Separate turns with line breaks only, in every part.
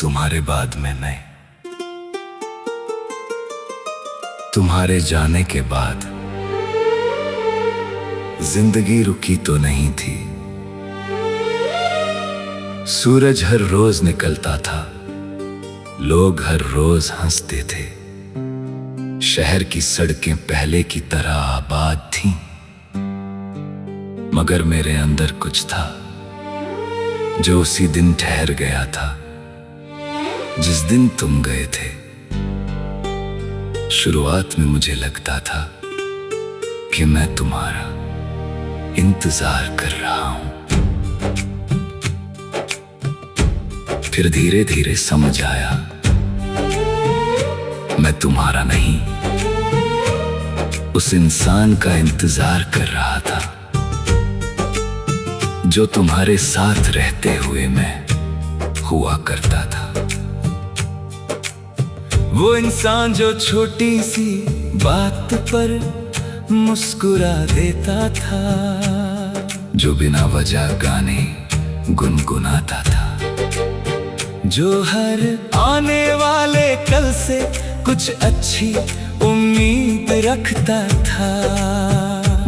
तुम्हारे बाद में मैं, तुम्हारे जाने के बाद जिंदगी रुकी तो नहीं थी। सूरज हर रोज निकलता था, लोग हर रोज हंसते थे। शहर की सड़कें पहले की तरह आबाद थीं, मगर मेरे अंदर कुछ था जो उसी दिन ठहर गया था जिस दिन तुम गए थे। शुरुआत में मुझे लगता था कि मैं तुम्हारा इंतजार कर रहा हूं, फिर धीरे धीरे समझ आया मैं तुम्हारा नहीं, उस इंसान का इंतजार कर रहा था जो तुम्हारे साथ रहते हुए मैं हुआ करता था। वो इंसान जो छोटी सी बात पर मुस्कुरा देता था, जो बिना वजह गाने गुनगुनाता था, जो हर आने वाले कल से कुछ अच्छी उम्मीद रखता था।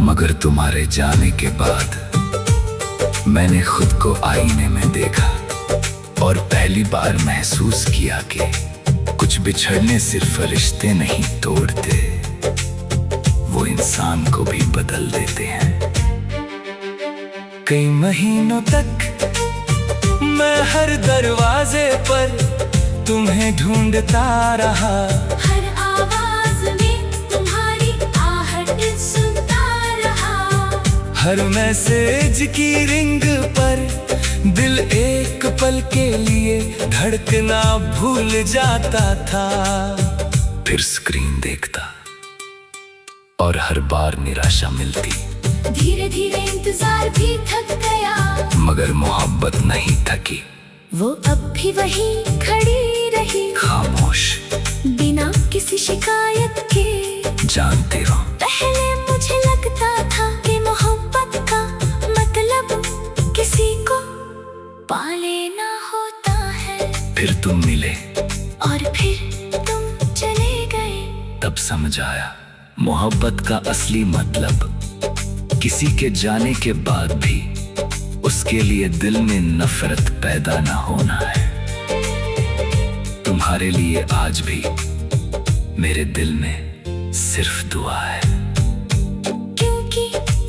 मगर तुम्हारे जाने के बाद मैंने खुद को आईने में देखा और पहली बार महसूस किया कि कुछ बिछड़ने सिर्फ रिश्ते नहीं तोड़ते, वो इंसान को भी बदल देते हैं। कई महीनों तक मैं हर दरवाजे पर तुम्हें ढूंढता रहा,
हर आवाज में तुम्हारी आहट सुनता रहा,
हर मैसेज की रिंग पर दिल एक पल के लिए धड़कना भूल जाता था। फिर स्क्रीन देखता और हर बार निराशा मिलती।
धीरे धीरे इंतजार भी थक गया,
मगर मोहब्बत नहीं थकी।
वो अब भी वहीं खड़ी रही,
खामोश,
बिना किसी शिकायत के।
जानते हो,
पहले मुझे लगता था कि मोहब्बत का मतलब किसी को पा लेना होता है।
फिर तुम मिले
और फिर तुम चले गए,
तब समझ आया मोहब्बत का असली मतलब किसी के जाने के बाद भी उसके लिए दिल में नफरत पैदा न होना है। तुम्हारे लिए आज भी मेरे दिल में सिर्फ दुआ है,
क्योंकि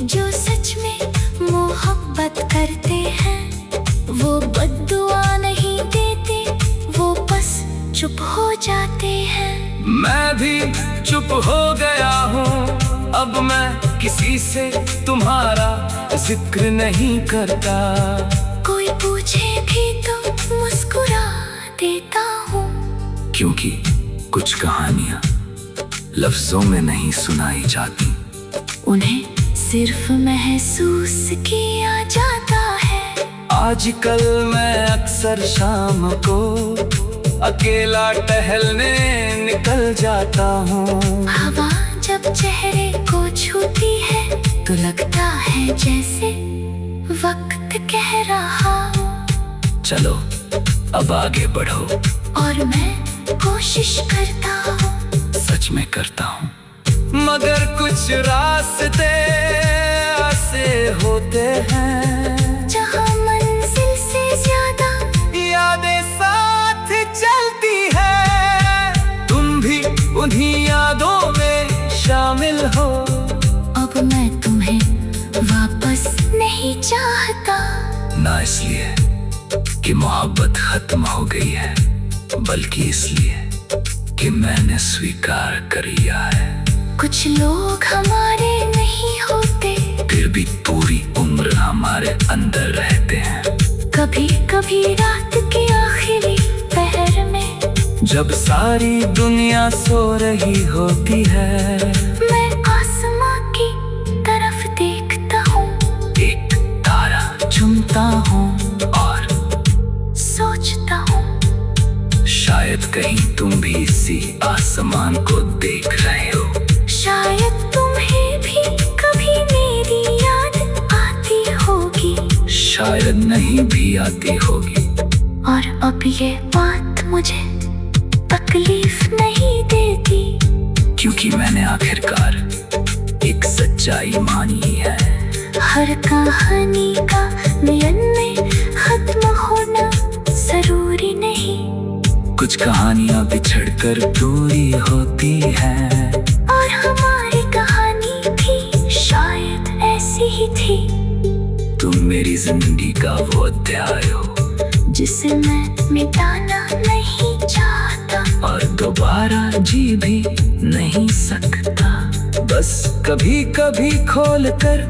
जो सच में मोहब्बत करते हैं वो बद्दुआ नहीं देते, वो बस चुप हो जाते हैं।
मैं भी चुप हो गया हूँ, अब मैं किसी से तुम्हारा जिक्र नहीं करता।
कोई पूछे भी तो मुस्कुरा देता हूँ,
क्योंकि कुछ कहानियां लफ्जों में नहीं सुनाई जाती,
उन्हें सिर्फ महसूस किया जाता है।
आजकल मैं अक्सर शाम को अकेला टहलने निकल जाता हूँ।
हवा जब चेहरे को छूती है तो लगता है जैसे वक्त कह रहा हो,
चलो अब आगे बढ़ो।
और मैं कोशिश करता हूँ,
सच में करता हूँ, मगर कुछ रास्ते ऐसे होते हैं
जहाँ मंजिल से ज्यादा
यादें साथ चलती है। तुम भी उन्हीं यादों में शामिल हो।
अब मैं तुम्हें वापस नहीं चाहता,
ना इसलिए कि मोहब्बत खत्म हो गई है, बल्कि इसलिए कि मैंने स्वीकार कर लिया है।
कुछ लोग हमारे नहीं होते,
फिर भी पूरी उम्र हमारे अंदर रहते हैं।
कभी कभी रात के आखिरी पहर में,
जब सारी दुनिया सो रही होती है,
मैं आसमां की तरफ देखता हूँ,
एक तारा चुनता हूँ और
सोचता हूँ
शायद कहीं तुम भी इसी आसमान को देख रहे हो।
शायद तुम्हें भी कभी मेरी याद आती होगी,
शायद नहीं भी आती होगी।
और अब ये बात मुझे तकलीफ नहीं देती,
क्योंकि मैंने आखिरकार एक सच्चाई मानी है।
हर कहानी का मिलन में खत्म होना जरूरी नहीं,
कुछ कहानियां बिछड़कर दूरी होती हैं।
और हमारी कहानी भी शायद ऐसी ही थी।
तुम मेरी जिंदगी का वो अध्याय हो
जिसे मैं मिटाना नहीं चाहता,
और दोबारा जी भी नहीं सकता। बस कभी कभी खोल कर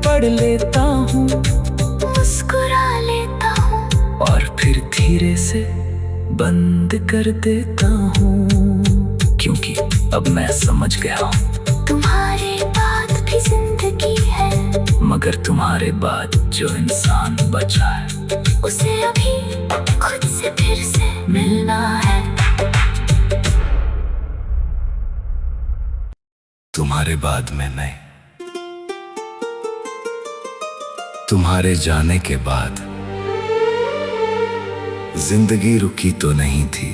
पढ़ लेता हूँ,
मुस्कुरा लेता हूँ,
और फिर धीरे से बंद कर देता हूँ, क्योंकि अब मैं समझ गया हूँ
तुम्हारे बाद भी जिंदगी है,
मगर तुम्हारे बाद जो इंसान बचा है
उसे अभी खुद से फिर से मिलना है।
तुम्हारे बाद में मैं, तुम्हारे जाने के बाद जिंदगी रुकी तो नहीं थी।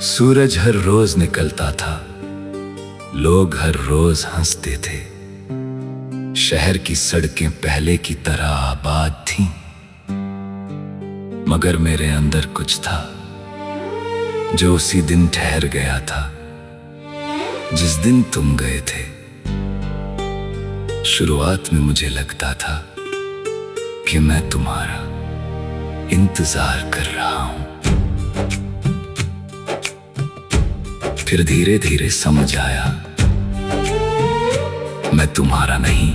सूरज हर रोज निकलता था, लोग हर रोज हंसते थे, शहर की सड़कें पहले की तरह आबाद थीं, मगर मेरे अंदर कुछ था जो उसी दिन ठहर गया था जिस दिन तुम गए थे। शुरुआत में मुझे लगता था कि मैं तुम्हारा इंतजार कर रहा हूं, फिर धीरे धीरे समझ आया मैं तुम्हारा नहीं,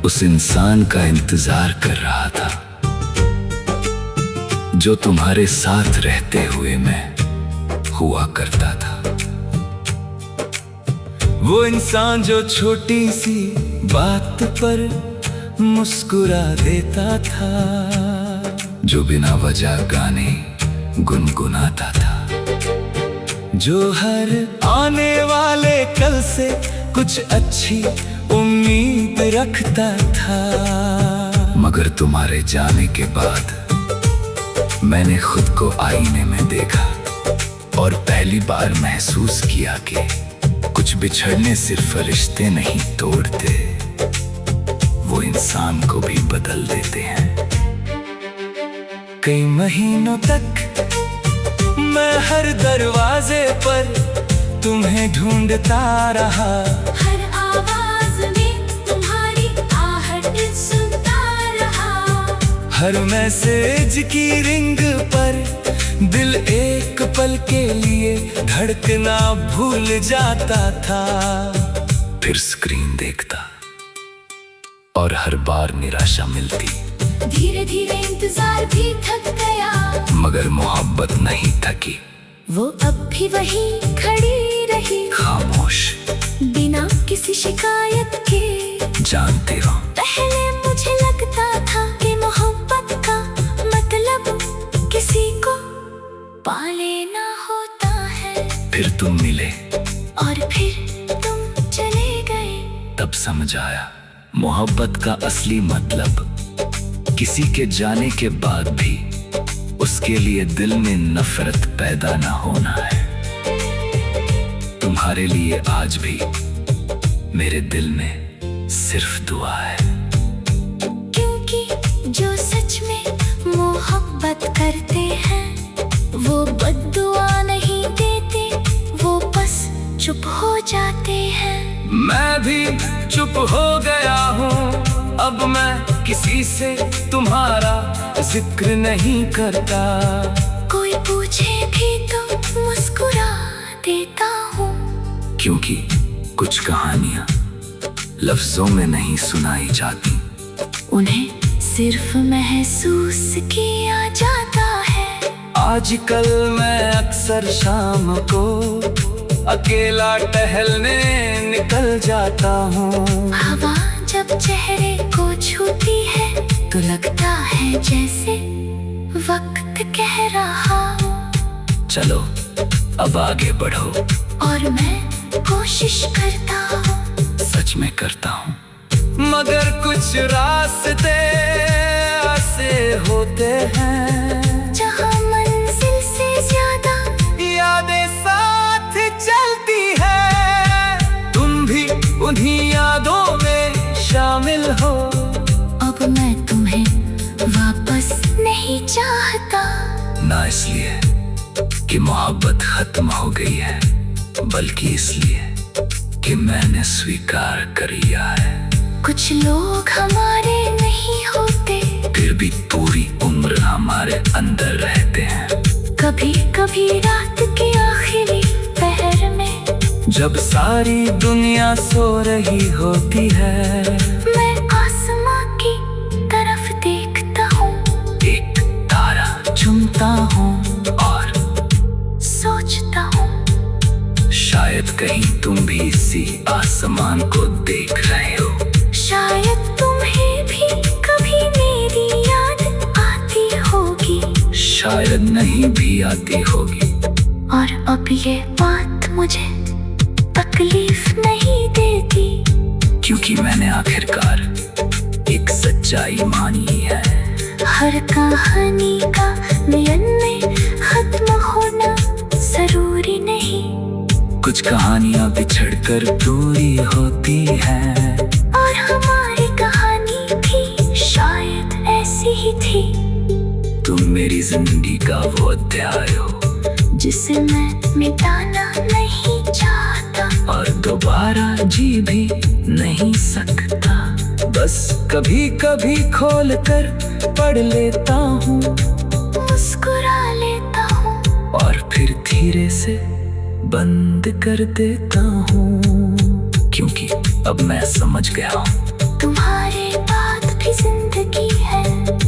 उस इंसान का इंतजार कर रहा था जो तुम्हारे साथ रहते हुए मैं हुआ करता था। वो इंसान जो छोटी सी बात पर मुस्कुरा देता था, जो बिना वजह गाने गुनगुनाता था, जो हर आने वाले कल से कुछ अच्छी उम्मीद रखता था। मगर तुम्हारे जाने के बाद मैंने खुद को आईने में देखा और पहली बार महसूस किया कि कुछ बिछड़ने सिर्फ रिश्ते नहीं तोड़ते, वो इंसान को भी बदल देते हैं। कई महीनों तक मैं हर दरवाजे पर तुम्हें ढूंढता रहा,
हर आवाज में तुम्हारी आहट सुनता रहा,
हर मैसेज की रिंग पर दिल एक पल के लिए धड़कना भूल जाता था। फिर स्क्रीन देखता और हर बार निराशा मिलती,
धीरे धीरे इंतजार भी थक गया,
मगर मोहब्बत नहीं थकी।
वो अब भी वही खड़ी रही,
खामोश,
बिना किसी शिकायत के।
जानते हो,
पहले मुझे लगता था कि मोहब्बत का मतलब किसी को पा लेना होता है।
फिर तुम मिले
और फिर तुम चले गए,
तब समझ आया मोहब्बत का असली मतलब किसी के जाने के बाद भी उसके लिए दिल में नफरत पैदा न होना है। तुम्हारे लिए आज भी मेरे दिल में सिर्फ दुआ है,
क्योंकि जो सच में मोहब्बत करते हैं वो बद्दुआ नहीं देते, वो बस चुप हो जाते हैं।
मैं भी चुप हो गया हूँ, अब मैं किसी से तुम्हारा जिक्र नहीं करता।
कोई पूछे भी तो मुस्कुरा देता हूँ,
क्योंकि कुछ कहानियां लफ्जों में नहीं सुनाई जाती,
उन्हें सिर्फ महसूस किया जाता है।
आजकल मैं अक्सर शाम को अकेला टहलने निकल जाता हूँ।
हवा जब चेहरे को छूती है तो लगता है जैसे वक्त कह रहा हो,
चलो अब आगे बढ़ो।
और मैं कोशिश करता हूँ,
सच में करता हूँ, मगर कुछ रास्ते रास्ते होते हैं
जहाँ मंजिल से ज्यादा
यादें साथ चलती है। तुम भी उन्हीं यादों में शामिल हो।
अब मैं तुम्हें वापस नहीं चाहता।
ना इसलिए कि मोहब्बत खत्म हो गई है, बल्कि इसलिए कि मैंने स्वीकार कर लिया है।
कुछ लोग हमारे नहीं होते,
फिर भी पूरी उम्र हमारे अंदर रहते हैं।
कभी कभी रात के आखिरी पहर में,
जब सारी दुनिया सो रही होती है,
मैं आसमां की तरफ देखता हूँ,
एक तारा चुनता हूँ और
सोचता हूँ
शायद कहीं तुम भी इसी आसमान को देख रहे हो।
शायद तुम्हें भी कभी मेरी याद आती होगी,
शायद नहीं भी आती होगी।
और अब ये बात मुझे तकलीफ नहीं देती,
क्योंकि मैंने आखिरकार एक सच्चाई मानी है।
हर कहानी का मिलन में खत्म होना जरूरी नहीं,
कुछ कहानियां बिछड़कर दूरी होती हैं।
और हमारी कहानी भी शायद ऐसी ही थी।
तुम मेरी जिंदगी का वो अध्याय हो
जिसे मैं मिटाना नहीं चाहता,
और दोबारा जी भी नहीं सकता। बस कभी कभी खोल कर पढ़ लेता हूँ,
मुस्कुरा लेता हूँ,
और फिर धीरे से बंद कर देता हूँ। क्योंकि अब मैं समझ गया हूँ,
तुम्हारे बाद भी जिंदगी है,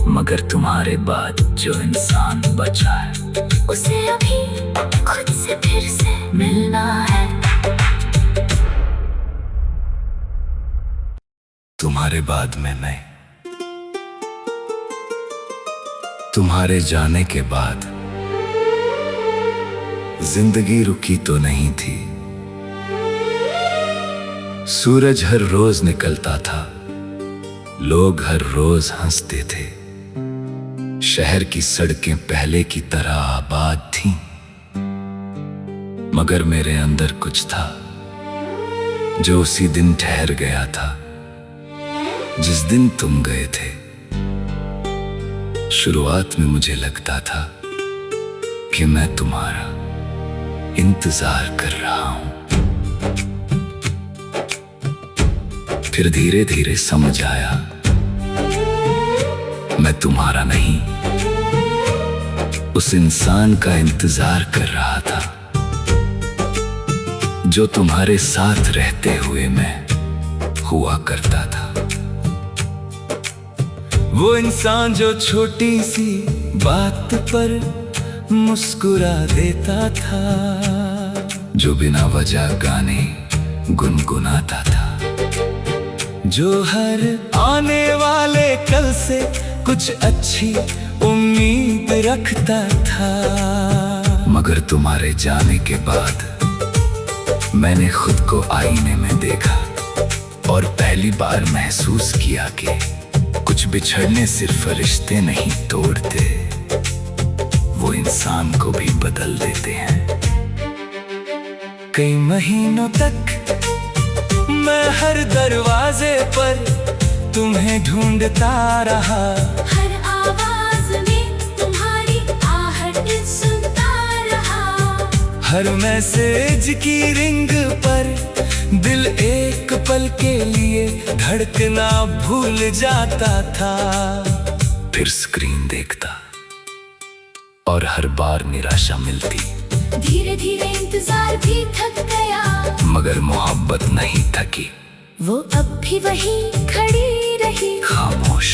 मगर तुम्हारे बाद जो इंसान बचा है,
उसे अभी खुद से फिर से मिलना है।
तुम्हारे बाद में मैं, तुम्हारे जाने के बाद जिंदगी रुकी तो नहीं थी। सूरज हर रोज निकलता था, लोग हर रोज हंसते थे। शहर की सड़कें पहले की तरह आबाद थीं, मगर मेरे अंदर कुछ था जो उसी दिन ठहर गया था जिस दिन तुम गए थे। शुरुआत में मुझे लगता था कि मैं तुम्हारा इंतजार कर रहा हूं, फिर धीरे धीरे समझ आया मैं तुम्हारा नहीं, उस इंसान का इंतजार कर रहा था जो तुम्हारे साथ रहते हुए मैं हुआ करता था। वो इंसान जो छोटी सी बात पर मुस्कुरा देता था, जो बिना वजह गाने गुनगुनाता था, जो हर आने वाले कल से कुछ अच्छी उम्मीद रखता था। मगर तुम्हारे जाने के बाद मैंने खुद को आईने में देखा और पहली बार महसूस किया कि कुछ बिछड़ने सिर्फ रिश्ते नहीं तोड़ते, वो इंसान को भी बदल देते हैं। कई महीनों तक मैं हर दरवाजे पर तुम्हें ढूंढता रहा,
हर आवाज में तुम्हारी आहट सुनता रहा,
हर मैसेज की रिंग पर दिल एक पल के लिए धड़कना भूल जाता था। फिर स्क्रीन देखता और हर बार निराशा मिलती।
धीरे धीरे इंतजार भी थक गया,
मगर मोहब्बत नहीं थकी।
वो अब भी वहीं खड़ी रही,
खामोश,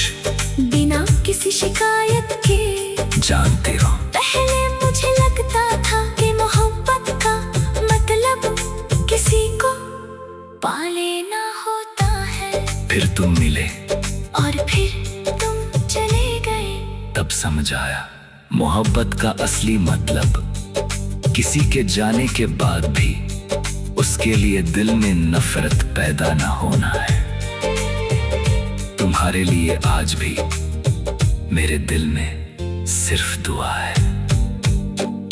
बिना किसी शिकायत के।
जानते हो,
पहले मुझे लगता था कि मोहब्बत का मतलब किसी को पा लेना होता है।
फिर तुम मिले
और फिर तुम चले गए,
तब समझ आया मोहब्बत का असली मतलब किसी के जाने के बाद भी उसके लिए दिल में नफरत पैदा न होना है। तुम्हारे लिए आज भी मेरे दिल में सिर्फ दुआ है।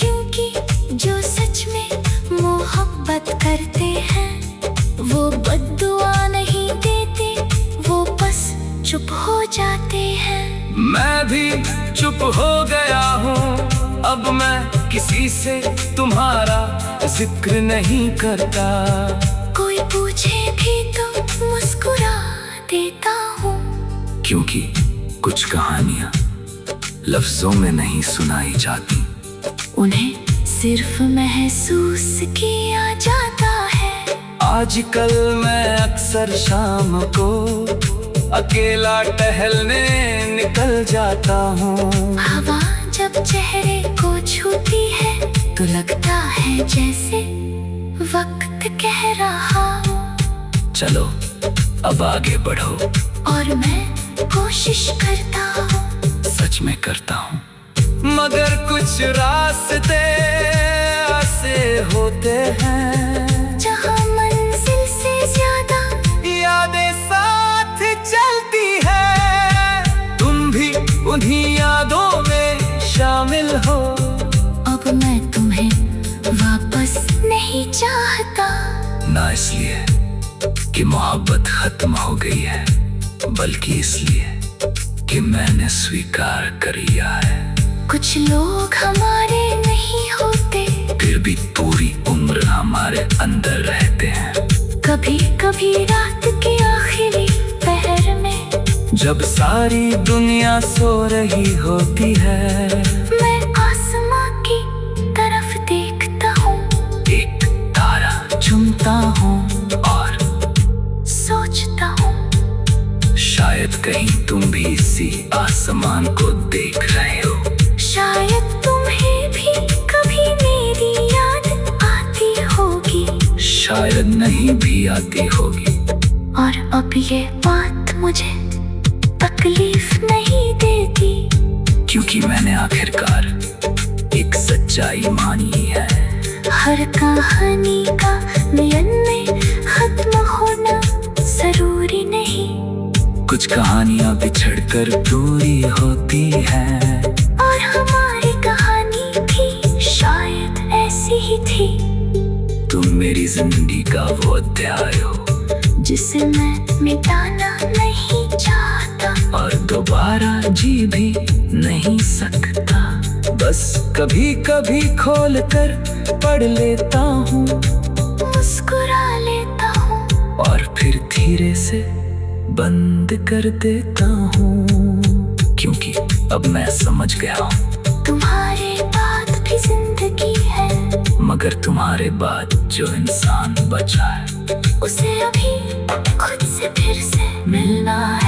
क्योंकि जो सच में मोहब्बत करते हैं वो बद्दुआ नहीं देते, वो बस चुप हो जाते हैं।
मैं भी चुप हो गया हूँ, अब मैं किसी से तुम्हारा जिक्र नहीं करता।
कोई पूछे भी तो मुस्कुरा देता हूँ,
क्योंकि कुछ कहानियां लफ्जों में नहीं सुनाई जाती,
उन्हें सिर्फ महसूस किया जाता है।
आजकल मैं अक्सर शाम को अकेला टहलने निकल जाता हूँ।
हवा जब चेहरे को छूती है तो लगता है जैसे वक्त कह रहा हो,
चलो अब आगे बढ़ो।
और मैं कोशिश करता हूँ,
सच में करता हूँ, मगर कुछ रास्ते ऐसे होते हैं
जहाँ मंजिल से ज्यादा
यादें साथ चलती है। तुम भी उन्हीं यादों में शामिल हो।
अब मैं तुम्हें वापस नहीं चाहता,
ना इसलिए कि मोहब्बत खत्म हो गई है, बल्कि इसलिए कि मैंने स्वीकार कर लिया है।
कुछ लोग हमारे नहीं होते,
फिर भी पूरी उम्र हमारे अंदर रहते हैं।
कभी कभी रात के आखिरी पहर में,
जब सारी दुनिया सो रही होती है,
मैं आसमां की तरफ देखता हूँ,
एक तारा चुनता हूँ और
सोचता हूँ
शायद कहीं तुम भी इसी आसमान को देख रहे हो।
शायद तुम्हें भी कभी मेरी याद आती होगी,
शायद नहीं भी आती होगी।
और अब ये बात मुझे तकलीफ नहीं देती,
क्योंकि मैंने आखिरकार एक सच्चाई मानी है।
हर कहानी का मिलन में खत्म होना जरूरी नहीं,
कुछ कहानियां बिछड़कर दूरी होती हैं,
और हमारी कहानी भी शायद ऐसी ही थी।
तुम मेरी जिंदगी का वो अध्याय हो
जिसे मैं मिटाना नहीं चाहता,
और दोबारा जी भी नहीं सकता। बस कभी कभी खोल कर पढ़ लेता हूँ,
मुस्कुरा लेता हूँ,
और फिर धीरे से बंद कर देता हूँ। क्योंकि अब मैं समझ गया हूँ,
तुम्हारे बाद भी जिंदगी है,
मगर तुम्हारे बाद जो इंसान बचा है
उसे अभी खुद से फिर से मिलना है।